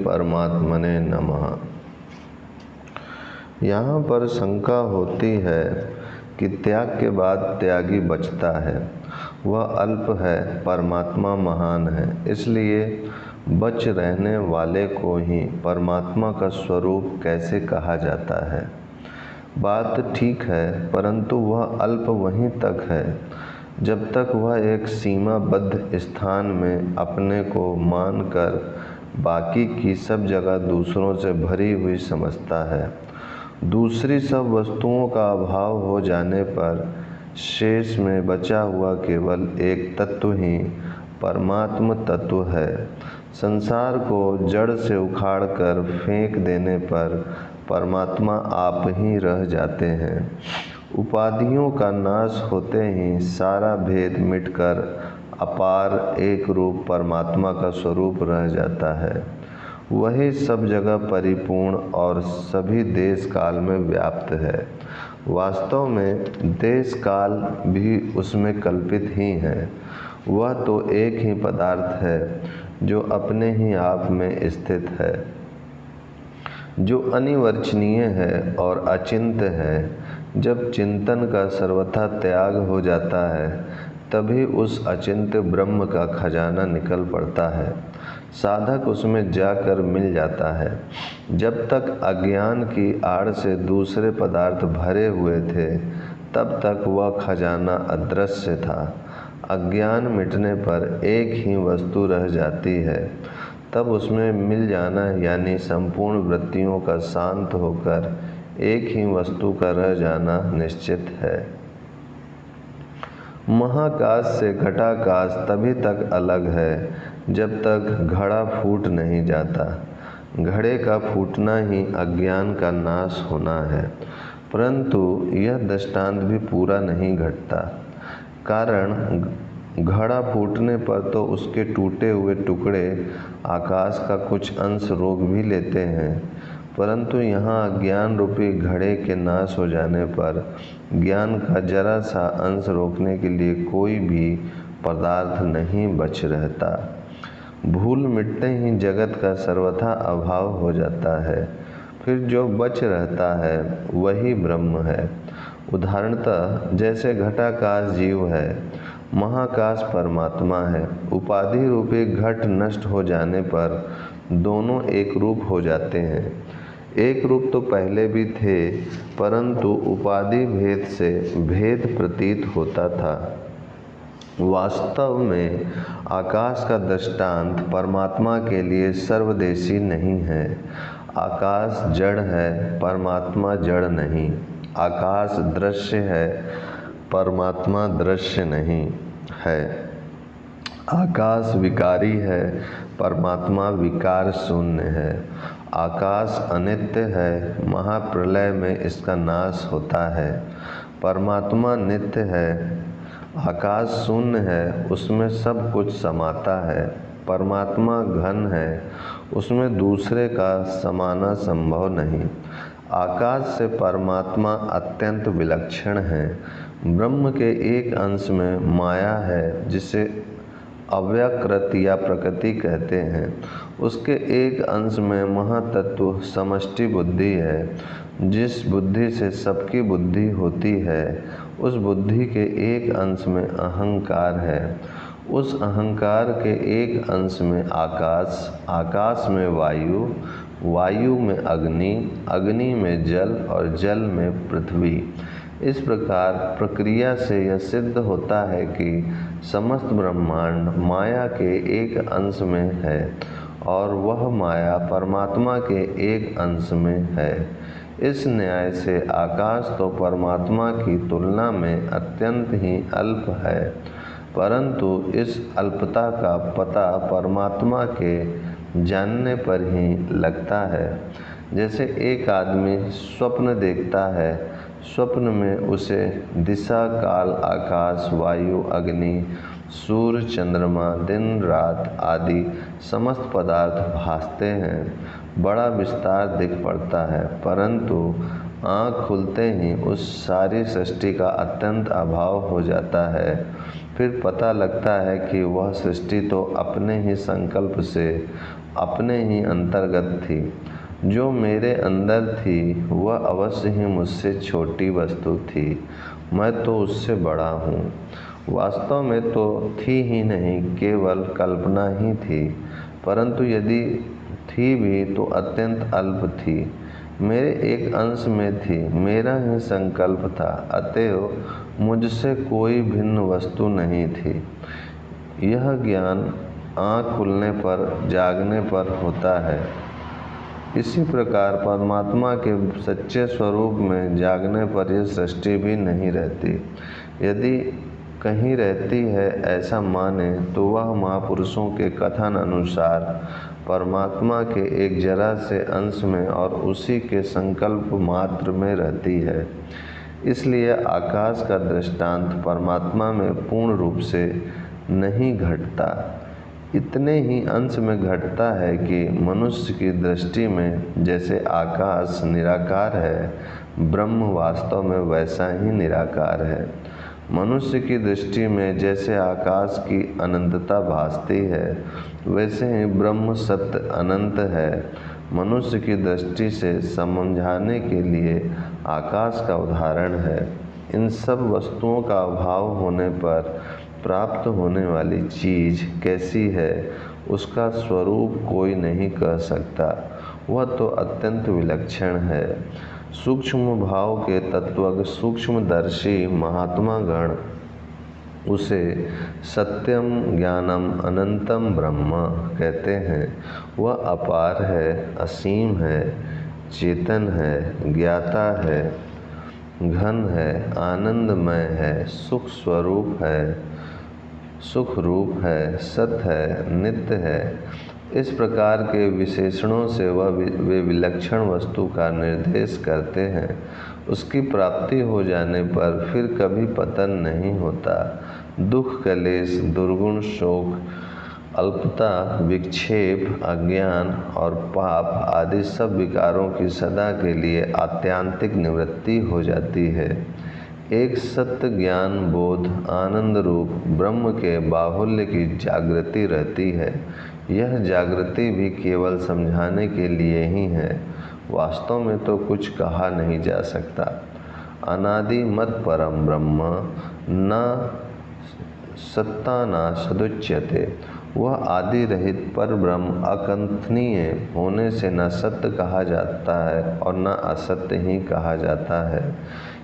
परमात्मने नमः। यहाँ पर शंका होती है कि त्याग के बाद त्यागी बचता है, वह अल्प है, परमात्मा महान है, इसलिए बच रहने वाले को ही परमात्मा का स्वरूप कैसे कहा जाता है। बात ठीक है, परंतु वह अल्प वहीं तक है जब तक वह एक सीमाबद्ध स्थान में अपने को मानकर बाकी की सब जगह दूसरों से भरी हुई समझता है। दूसरी सब वस्तुओं का अभाव हो जाने पर शेष में बचा हुआ केवल एक तत्व ही परमात्म तत्व है। संसार को जड़ से उखाड़कर फेंक देने पर परमात्मा आप ही रह जाते हैं। उपाधियों का नाश होते ही सारा भेद मिटकर अपार एक रूप परमात्मा का स्वरूप रह जाता है। वही सब जगह परिपूर्ण और सभी देश काल में व्याप्त है। वास्तव में देश काल भी उसमें कल्पित ही है। वह तो एक ही पदार्थ है जो अपने ही आप में स्थित है, जो अनिवर्चनीय है और अचिंत्य है। जब चिंतन का सर्वथा त्याग हो जाता है तभी उस अचिंत्य ब्रह्म का खजाना निकल पड़ता है। साधक उसमें जाकर मिल जाता है। जब तक अज्ञान की आड़ से दूसरे पदार्थ भरे हुए थे तब तक वह खजाना अदृश्य था। अज्ञान मिटने पर एक ही वस्तु रह जाती है, तब उसमें मिल जाना यानी संपूर्ण वृत्तियों का शांत होकर एक ही वस्तु का रह जाना निश्चित है। महाकाश से घटाकाश तभी तक अलग है जब तक घड़ा फूट नहीं जाता। घड़े का फूटना ही अज्ञान का नाश होना है, परंतु यह दृष्टांत भी पूरा नहीं घटता। कारण घड़ा फूटने पर तो उसके टूटे हुए टुकड़े आकाश का कुछ अंश रोक भी लेते हैं, परंतु यहाँ अज्ञान रूपी घड़े के नाश हो जाने पर ज्ञान का जरा सा अंश रोकने के लिए कोई भी पदार्थ नहीं बच रहता। भूल मिटते ही जगत का सर्वथा अभाव हो जाता है। फिर जो बच रहता है वही ब्रह्म है। उदाहरणतः जैसे घटाकाश जीव है, महाकाश परमात्मा है। उपाधि रूपी घट नष्ट हो जाने पर दोनों एक रूप हो जाते हैं। एक रूप तो पहले भी थे, परंतु उपाधि भेद से भेद प्रतीत होता था। वास्तव में आकाश का दृष्टांत परमात्मा के लिए सर्वदेशी नहीं है। आकाश जड़ है, परमात्मा जड़ नहीं। आकाश दृश्य है, परमात्मा दृश्य नहीं है। आकाश विकारी है, परमात्मा विकार शून्य है। आकाश अनित्य है, महाप्रलय में इसका नाश होता है। परमात्मा नित्य है। आकाश शून्य है, उसमें सब कुछ समाता है। परमात्मा घन है, उसमें दूसरे का समाना संभव नहीं। आकाश से परमात्मा अत्यंत विलक्षण है। ब्रह्म के एक अंश में माया है, जिसे अव्याकृत या प्रकृति कहते हैं। उसके एक अंश में महातत्व समष्टि बुद्धि है। जिस बुद्धि से सबकी बुद्धि होती है, उस बुद्धि के एक अंश में अहंकार है। उस अहंकार के एक अंश में आकाश, आकाश में वायु, वायु में अग्नि, अग्नि में जल और जल में पृथ्वी। इस प्रकार प्रक्रिया से यह सिद्ध होता है कि समस्त ब्रह्मांड माया के एक अंश में है और वह माया परमात्मा के एक अंश में है। इस न्याय से आकाश तो परमात्मा की तुलना में अत्यंत ही अल्प है, परंतु इस अल्पता का पता परमात्मा के जानने पर ही लगता है। जैसे एक आदमी स्वप्न देखता है, स्वप्न में उसे दिशा, काल, आकाश, वायु, अग्नि, सूर्य, चंद्रमा, दिन, रात आदि समस्त पदार्थ भासते हैं। बड़ा विस्तार दिख पड़ता है, परंतु आँख खुलते ही उस सारी सृष्टि का अत्यंत अभाव हो जाता है। फिर पता लगता है कि वह सृष्टि तो अपने ही संकल्प से अपने ही अंतर्गत थी। जो मेरे अंदर थी वह अवश्य ही मुझसे छोटी वस्तु थी, मैं तो उससे बड़ा हूँ। वास्तव में तो थी ही नहीं, केवल कल्पना ही थी, परंतु यदि थी भी तो अत्यंत अल्प थी। मेरे एक अंश में थी, मेरा ही संकल्प था, अतएव मुझसे कोई भिन्न वस्तु नहीं थी। यह ज्ञान आँख खुलने पर, जागने पर होता है। इसी प्रकार परमात्मा के सच्चे स्वरूप में जागने पर यह सृष्टि भी नहीं रहती। यदि कहीं रहती है ऐसा माने तो वह महापुरुषों के कथन अनुसार परमात्मा के एक जरा से अंश में और उसी के संकल्प मात्र में रहती है। इसलिए आकाश का दृष्टांत परमात्मा में पूर्ण रूप से नहीं घटता, इतने ही अंश में घटता है कि मनुष्य की दृष्टि में जैसे आकाश निराकार है, ब्रह्म वास्तव में वैसा ही निराकार है। मनुष्य की दृष्टि में जैसे आकाश की अनंतता भासती है, वैसे ही ब्रह्म सत्य अनंत है। मनुष्य की दृष्टि से समझाने के लिए आकाश का उदाहरण है। इन सब वस्तुओं का अभाव होने पर प्राप्त होने वाली चीज़ कैसी है, उसका स्वरूप कोई नहीं कह सकता, वह तो अत्यंत विलक्षण है। सूक्ष्म भाव के तत्वज्ञ सूक्ष्मदर्शी महात्मा गण उसे सत्यम ज्ञानम अनंतम ब्रह्म कहते हैं। वह अपार है, असीम है, चेतन है, ज्ञाता है, घन है, आनंदमय है, सुख स्वरूप है, सुख रूप है, सत है, नित्य है। इस प्रकार के विशेषणों से वे विलक्षण वस्तु का निर्देश करते हैं। उसकी प्राप्ति हो जाने पर फिर कभी पतन नहीं होता। दुख, कलेश, दुर्गुण, शोक, अल्पता, विक्षेप, अज्ञान और पाप आदि सब विकारों की सदा के लिए आत्यांतिक निवृत्ति हो जाती है। एक सत्य ज्ञान बोध आनंद रूप ब्रह्म के बाहुल्य की जागृति रहती है। यह जागृति भी केवल समझाने के लिए ही है, वास्तव में तो कुछ कहा नहीं जा सकता। अनादि मत परम ब्रह्म न सत्ता न सदुच्यते। वह आदि रहित पर ब्रह्म अकंथनीय होने से न सत्य कहा जाता है और न असत्य ही कहा जाता है।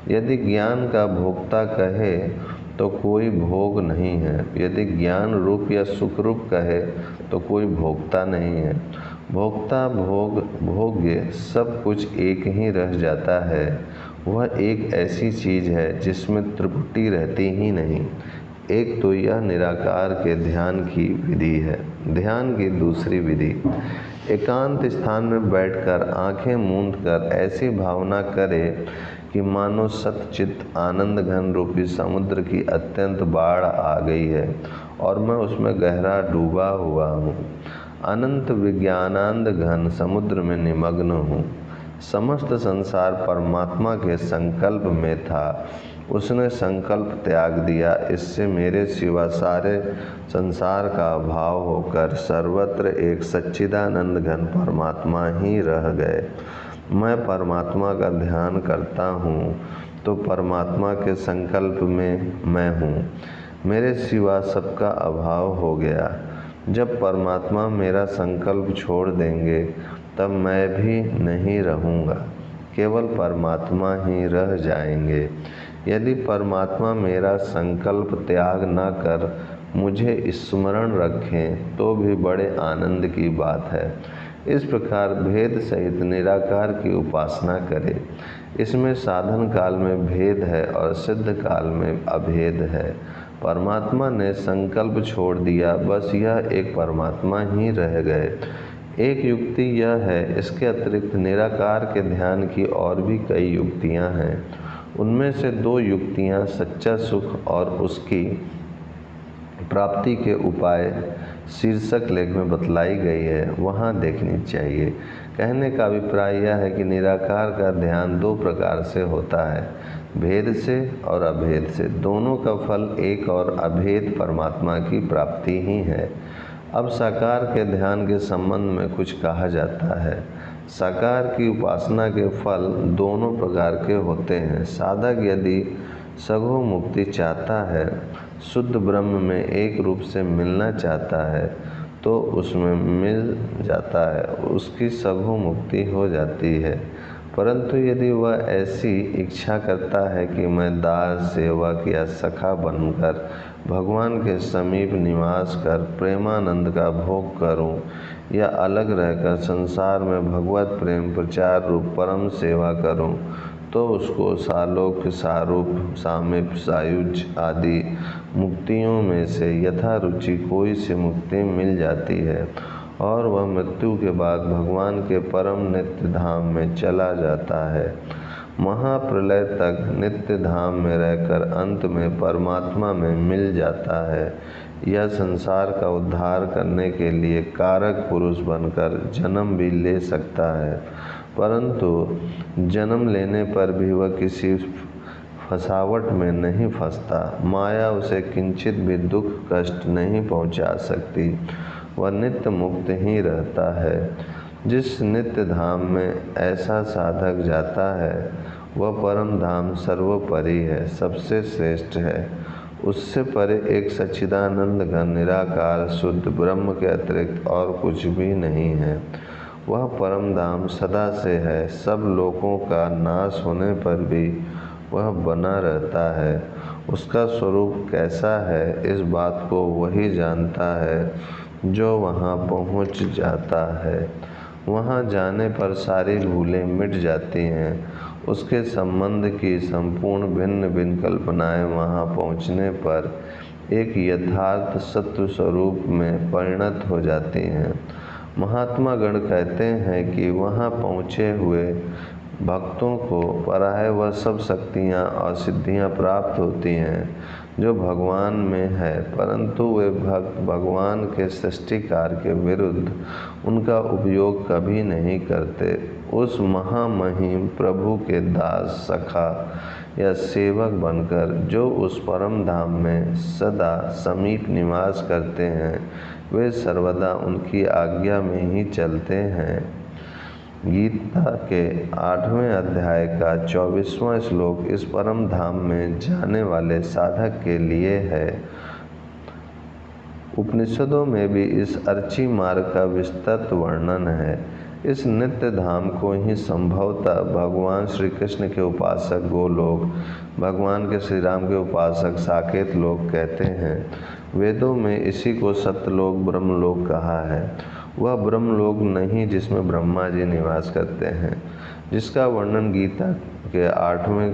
यदि ज्ञान का भोक्ता कहे तो कोई भोग नहीं है, यदि ज्ञान रूप या सुख रूप कहे तो कोई भोक्ता नहीं है। भोक्ता, भोग, भोग्य सब कुछ एक ही रह जाता है। वह एक ऐसी चीज़ है जिसमें त्रिपुटी रहती ही नहीं। एक तो यह निराकार के ध्यान की विधि है। ध्यान की दूसरी विधि, एकांत स्थान में बैठकर आंखें मूंदकर ऐसी भावना करे कि मानो सतचित आनंद घन रूपी समुद्र की अत्यंत बाढ़ आ गई है और मैं उसमें गहरा डूबा हुआ हूँ। अनंत विज्ञानानंद घन समुद्र में निमग्न हूँ। समस्त संसार परमात्मा के संकल्प में था, उसने संकल्प त्याग दिया। इससे मेरे सिवा सारे संसार का अभाव होकर सर्वत्र एक सच्चिदानंद घन परमात्मा ही रह गए। मैं परमात्मा का ध्यान करता हूँ तो परमात्मा के संकल्प में मैं हूँ, मेरे सिवा सबका अभाव हो गया। जब परमात्मा मेरा संकल्प छोड़ देंगे तब मैं भी नहीं रहूँगा, केवल परमात्मा ही रह जाएंगे। यदि परमात्मा मेरा संकल्प त्याग न कर मुझे स्मरण रखें तो भी बड़े आनंद की बात है। इस प्रकार भेद सहित निराकार की उपासना करें। इसमें साधन काल में भेद है और सिद्ध काल में अभेद है। परमात्मा ने संकल्प छोड़ दिया, बस यह एक परमात्मा ही रह गए। एक युक्ति यह है, इसके अतिरिक्त निराकार के ध्यान की और भी कई युक्तियां हैं। उनमें से दो युक्तियां सच्चा सुख और उसकी प्राप्ति के उपाय शीर्षक लेख में बतलाई गई है, वहाँ देखनी चाहिए। कहने का अभिप्राय यह है कि निराकार का ध्यान दो प्रकार से होता है, भेद से और अभेद से। दोनों का फल एक और अभेद परमात्मा की प्राप्ति ही है। अब साकार के ध्यान के संबंध में कुछ कहा जाता है। साकार की उपासना के फल दोनों प्रकार के होते हैं। साधक यदि सगो मुक्ति चाहता है, शुद्ध ब्रह्म में एक रूप से मिलना चाहता है, तो उसमें मिल जाता है, उसकी सगो मुक्ति हो जाती है। परंतु यदि वह ऐसी इच्छा करता है कि मैं दास, सेवक या सखा बनकर भगवान के समीप निवास कर प्रेमानंद का भोग करूं, या अलग रहकर संसार में भगवत प्रेम प्रचार रूप परम सेवा करूं, तो उसको सालोक्य, सारूप, सामीप, सायुज आदि मुक्तियों में से यथारुचि कोई सी मुक्ति मिल जाती है और वह मृत्यु के बाद भगवान के परम नित्य धाम में चला जाता है। महाप्रलय तक नित्य धाम में रहकर अंत में परमात्मा में मिल जाता है। यह संसार का उद्धार करने के लिए कारक पुरुष बनकर जन्म भी ले सकता है, परंतु जन्म लेने पर भी वह किसी फसावट में नहीं फंसता। माया उसे किंचित भी दुख कष्ट नहीं पहुंचा सकती। वह नित्य मुक्त ही रहता है। जिस नित्य धाम में ऐसा साधक जाता है, वह परम धाम सर्वोपरि है, सबसे श्रेष्ठ है। उससे परे एक सच्चिदानंद घन निराकार शुद्ध ब्रह्म के अतिरिक्त और कुछ भी नहीं है। वह परम धाम सदा से है। सब लोगों का नाश होने पर भी वह बना रहता है। उसका स्वरूप कैसा है, इस बात को वही जानता है जो वहाँ पहुँच जाता है। वहाँ जाने पर सारी भूलें मिट जाती हैं। उसके संबंध की संपूर्ण भिन्न भिन्न कल्पनाएं वहाँ पहुँचने पर एक यथार्थ सत्य स्वरूप में परिणत हो जाती हैं। महात्मा गण कहते हैं कि वहाँ पहुँचे हुए भक्तों को पराय वह सब शक्तियाँ और सिद्धियाँ प्राप्त होती हैं जो भगवान में है, परंतु वे भक्त भगवान के सृष्टि कार्य के विरुद्ध उनका उपयोग कभी नहीं करते। उस महामहिम प्रभु के दास, सखा या सेवक बनकर जो उस परम धाम में सदा समीप निवास करते हैं, वे सर्वदा उनकी आज्ञा में ही चलते हैं। गीता के 8वें अध्याय का 24वां श्लोक इस परम धाम में जाने वाले साधक के लिए है। उपनिषदों में भी इस अर्ची मार्ग का विस्तृत वर्णन है। इस नित्य धाम को ही संभवतः भगवान श्री कृष्ण के उपासक गोलोक, भगवान के श्री राम के उपासक साकेत लोक कहते हैं। वेदों में इसी को सत्यलोक, ब्रह्मलोक कहा है। वह ब्रह्मलोक नहीं जिसमें ब्रह्मा जी निवास करते हैं, जिसका वर्णन गीता के 8वें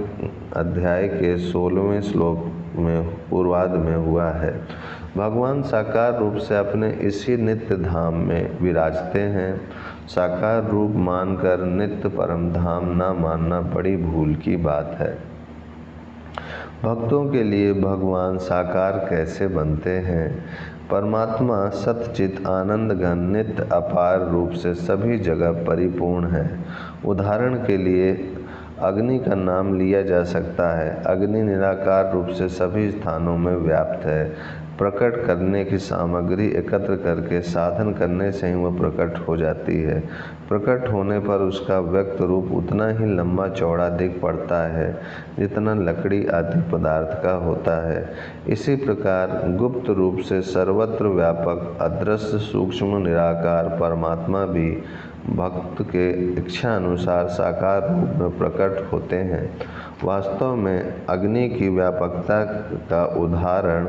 अध्याय के 16वें श्लोक में पूर्वार्ध में हुआ है। भगवान साकार रूप से अपने इसी नित्य धाम में विराजते हैं। साकार रूप मानकर नित्य परम धाम न मानना बड़ी भूल की बात है। भक्तों के लिए भगवान साकार कैसे बनते हैं? परमात्मा सतचित आनंद घन नित्य अपार रूप से सभी जगह परिपूर्ण है। उदाहरण के लिए अग्नि का नाम लिया जा सकता है। अग्नि निराकार रूप से सभी स्थानों में व्याप्त है। प्रकट करने की सामग्री एकत्र करके साधन करने से ही वह प्रकट हो जाती है। प्रकट होने पर उसका व्यक्त रूप उतना ही लंबा चौड़ा दिख पड़ता है जितना लकड़ी आदि पदार्थ का होता है। इसी प्रकार गुप्त रूप से सर्वत्र व्यापक अदृश्य सूक्ष्म निराकार परमात्मा भी भक्त के इच्छा अनुसार साकार रूप में प्रकट होते हैं। वास्तव में अग्नि की व्यापकता का उदाहरण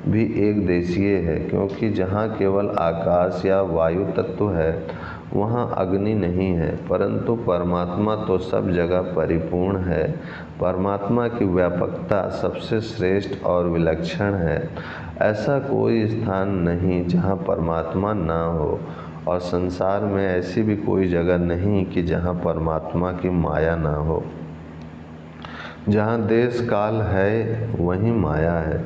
भी एक देशीय है, क्योंकि जहाँ केवल आकाश या वायु तत्व है वहाँ अग्नि नहीं है, परंतु परमात्मा तो सब जगह परिपूर्ण है। परमात्मा की व्यापकता सबसे श्रेष्ठ और विलक्षण है। ऐसा कोई स्थान नहीं जहाँ परमात्मा ना हो, और संसार में ऐसी भी कोई जगह नहीं कि जहाँ परमात्मा की माया ना हो। जहाँ देश काल है वहीं माया है।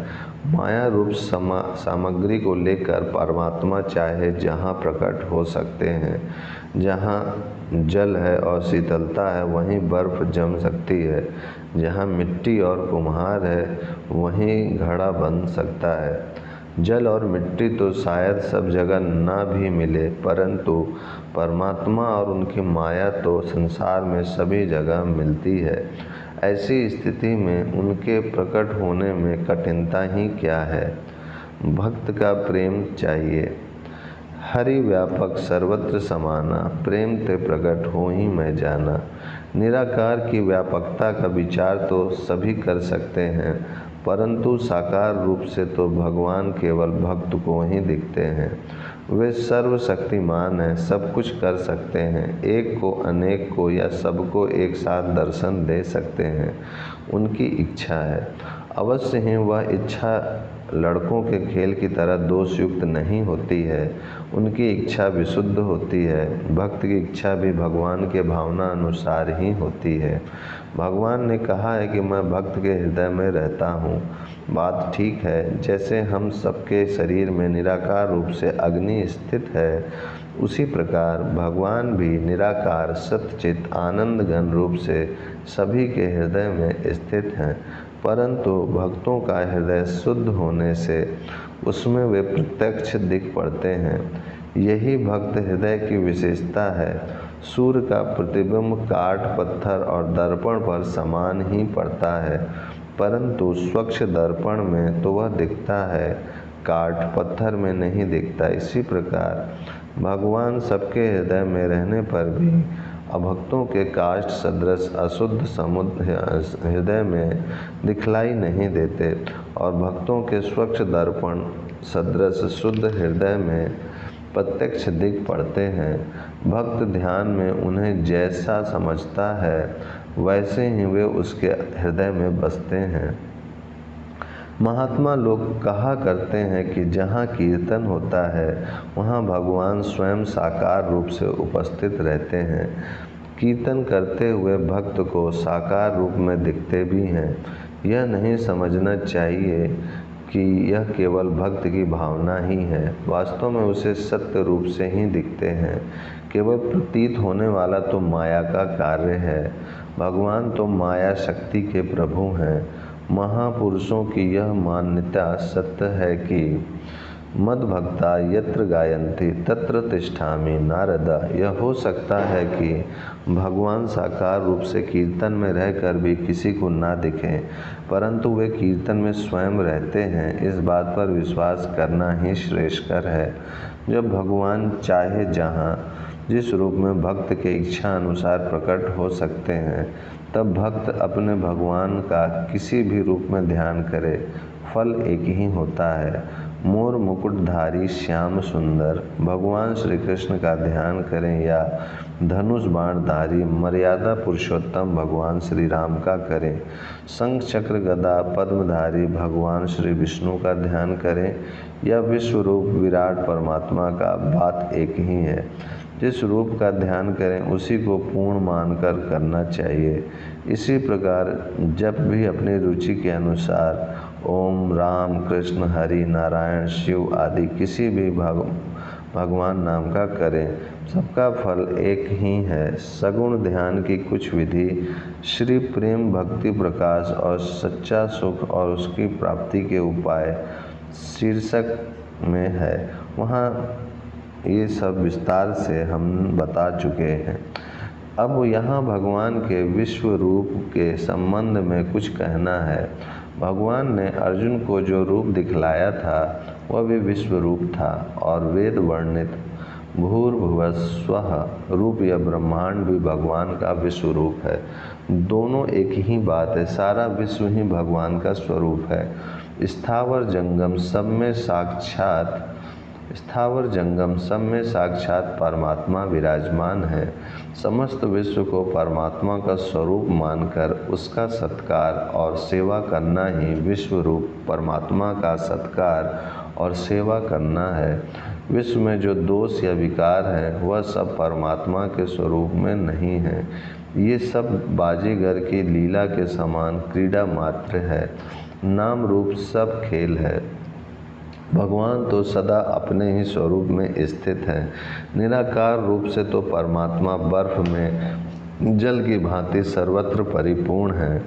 माया रूप सामग्री को लेकर परमात्मा चाहे जहाँ प्रकट हो सकते हैं। जहाँ जल है और शीतलता है वहीं बर्फ जम सकती है। जहाँ मिट्टी और कुम्हार है वहीं घड़ा बन सकता है। जल और मिट्टी तो शायद सब जगह ना भी मिले, परंतु परमात्मा और उनकी माया तो संसार में सभी जगह मिलती है। ऐसी स्थिति में उनके प्रकट होने में कठिनता ही क्या है। भक्त का प्रेम चाहिए। हरि व्यापक सर्वत्र समाना, प्रेम ते प्रकट हो ही मैं जाना। निराकार की व्यापकता का विचार तो सभी कर सकते हैं, परंतु साकार रूप से तो भगवान केवल भक्त को ही दिखते हैं। वे सर्वशक्तिमान हैं, सब कुछ कर सकते हैं, एक को अनेक को या सबको एक साथ दर्शन दे सकते हैं। उनकी इच्छा है। अवश्य ही वह इच्छा लड़कों के खेल की तरह दोषयुक्त नहीं होती है। उनकी इच्छा विशुद्ध होती है। भक्त की इच्छा भी भगवान के भावना अनुसार ही होती है। भगवान ने कहा है कि मैं भक्त के हृदय में रहता हूँ। बात ठीक है। जैसे हम सबके शरीर में निराकार रूप से अग्नि स्थित है, उसी प्रकार भगवान भी निराकार सच्चित आनंद घन रूप से सभी के हृदय में स्थित हैं, परंतु भक्तों का हृदय शुद्ध होने से उसमें वे प्रत्यक्ष दिख पड़ते हैं। यही भक्त हृदय की विशेषता है। सूर्य का प्रतिबिंब काठ, पत्थर और दर्पण पर समान ही पड़ता है, परंतु स्वच्छ दर्पण में तो वह दिखता है, काठ पत्थर में नहीं दिखता। इसी प्रकार भगवान सबके हृदय में रहने पर भी अभक्तों के काष्ठ सदृश अशुद्ध समुद्र हृदय में दिखलाई नहीं देते और भक्तों के स्वच्छ दर्पण सदृश शुद्ध हृदय में प्रत्यक्ष दिख पड़ते हैं। भक्त ध्यान में उन्हें जैसा समझता है वैसे ही वे उसके हृदय में बसते हैं। महात्मा लोग कहा करते हैं कि जहाँ कीर्तन होता है वहाँ भगवान स्वयं साकार रूप से उपस्थित रहते हैं। कीर्तन करते हुए भक्त को साकार रूप में दिखते भी हैं। यह नहीं समझना चाहिए कि यह केवल भक्त की भावना ही है, वास्तव में उसे सत्य रूप से ही दिखते हैं। केवल प्रतीत होने वाला तो माया का कार्य है। भगवान तो माया शक्ति के प्रभु हैं। महापुरुषों की यह मान्यता सत्य है कि मद्भक्ता यत्र गायन्ति तत्र तिष्ठामि नारदा। यह हो सकता है कि भगवान साकार रूप से कीर्तन में रहकर भी किसी को ना दिखें, परंतु वे कीर्तन में स्वयं रहते हैं। इस बात पर विश्वास करना ही श्रेयस्कर है। जब भगवान चाहे जहाँ जिस रूप में भक्त के इच्छा अनुसार प्रकट हो सकते हैं, तब भक्त अपने भगवान का किसी भी रूप में ध्यान करे, फल एक ही होता है। मोर मुकुटधारी श्याम सुंदर भगवान श्री कृष्ण का ध्यान करें या धनुष बाणधारी मर्यादा पुरुषोत्तम भगवान श्री राम का करें, शंख चक्र गदा पद्मधारी भगवान श्री विष्णु का ध्यान करें या विश्वरूप विराट परमात्मा का, बात एक ही है। जिस रूप का ध्यान करें उसी को पूर्ण मानकर करना चाहिए। इसी प्रकार जब भी अपनी रुचि के अनुसार ओम राम कृष्ण हरि नारायण शिव आदि किसी भी भगवान नाम का करें, सबका फल एक ही है। सगुण ध्यान की कुछ विधि श्री प्रेम भक्ति प्रकाश और सच्चा सुख और उसकी प्राप्ति के उपाय शीर्षक में है। वहाँ ये सब विस्तार से हम बता चुके हैं। अब यहाँ भगवान के विश्व रूप के संबंध में कुछ कहना है। भगवान ने अर्जुन को जो रूप दिखलाया था वह भी विश्व रूप था और वेद वर्णित भूर्भुवः स्वः रूप या ब्रह्मांड भी भगवान का विश्व रूप है। दोनों एक ही बात है। सारा विश्व ही भगवान का स्वरूप है। स्थावर जंगम सब में साक्षात परमात्मा विराजमान है। समस्त विश्व को परमात्मा का स्वरूप मानकर उसका सत्कार और सेवा करना ही विश्व रूप परमात्मा का सत्कार और सेवा करना है। विश्व में जो दोष या विकार है वह सब परमात्मा के स्वरूप में नहीं है। ये सब बाजीगर की लीला के समान क्रीड़ा मात्र है। नाम रूप सब खेल है। भगवान तो सदा अपने ही स्वरूप में स्थित है। निराकार रूप से तो परमात्मा बर्फ में जल की भांति सर्वत्र परिपूर्ण है।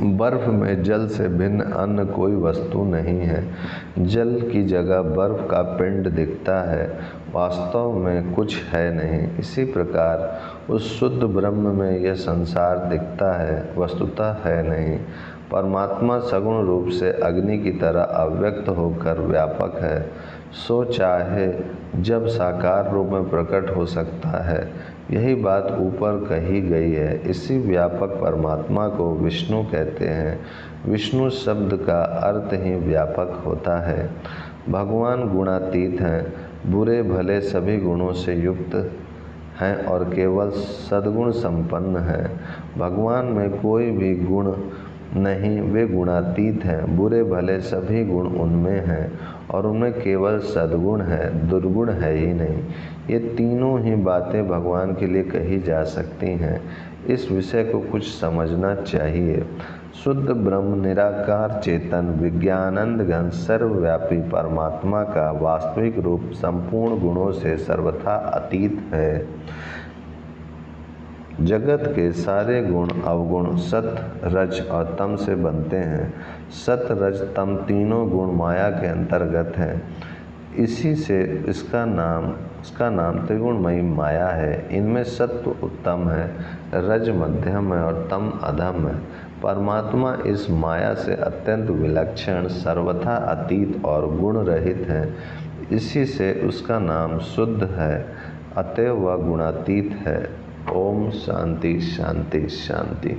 बर्फ में जल से भिन्न अन्य कोई वस्तु नहीं है। जल की जगह बर्फ का पिंड दिखता है, वास्तव में कुछ है नहीं। इसी प्रकार उस शुद्ध ब्रह्म में यह संसार दिखता है, वस्तुतः है नहीं। परमात्मा सगुण रूप से अग्नि की तरह अव्यक्त होकर व्यापक है, सो चाहे जब साकार रूप में प्रकट हो सकता है। यही बात ऊपर कही गई है। इसी व्यापक परमात्मा को विष्णु कहते हैं। विष्णु शब्द का अर्थ ही व्यापक होता है। भगवान गुणातीत हैं, बुरे भले सभी गुणों से युक्त हैं और केवल सद्गुण संपन्न हैं। भगवान में कोई भी गुण नहीं, वे गुणातीत हैं। बुरे भले सभी गुण उनमें हैं और उनमें केवल सद्गुण है, दुर्गुण है ही नहीं। ये तीनों ही बातें भगवान के लिए कही जा सकती हैं। इस विषय को कुछ समझना चाहिए। शुद्ध ब्रह्म निराकार चेतन विज्ञानंद घन सर्वव्यापी परमात्मा का वास्तविक रूप संपूर्ण गुणों से सर्वथा अतीत है। जगत के सारे गुण अवगुण सत, रज और तम से बनते हैं। सत, रज, तम तीनों गुण माया के अंतर्गत हैं। इसी से इसका नाम त्रिगुणमयी माया है। इनमें सत्व उत्तम है, रज मध्यम है और तम अधम है। परमात्मा इस माया से अत्यंत विलक्षण, सर्वथा अतीत और गुण रहित है। इसी से उसका नाम शुद्ध है, अतएव वह गुणातीत है। ओम शांति शांति शांति।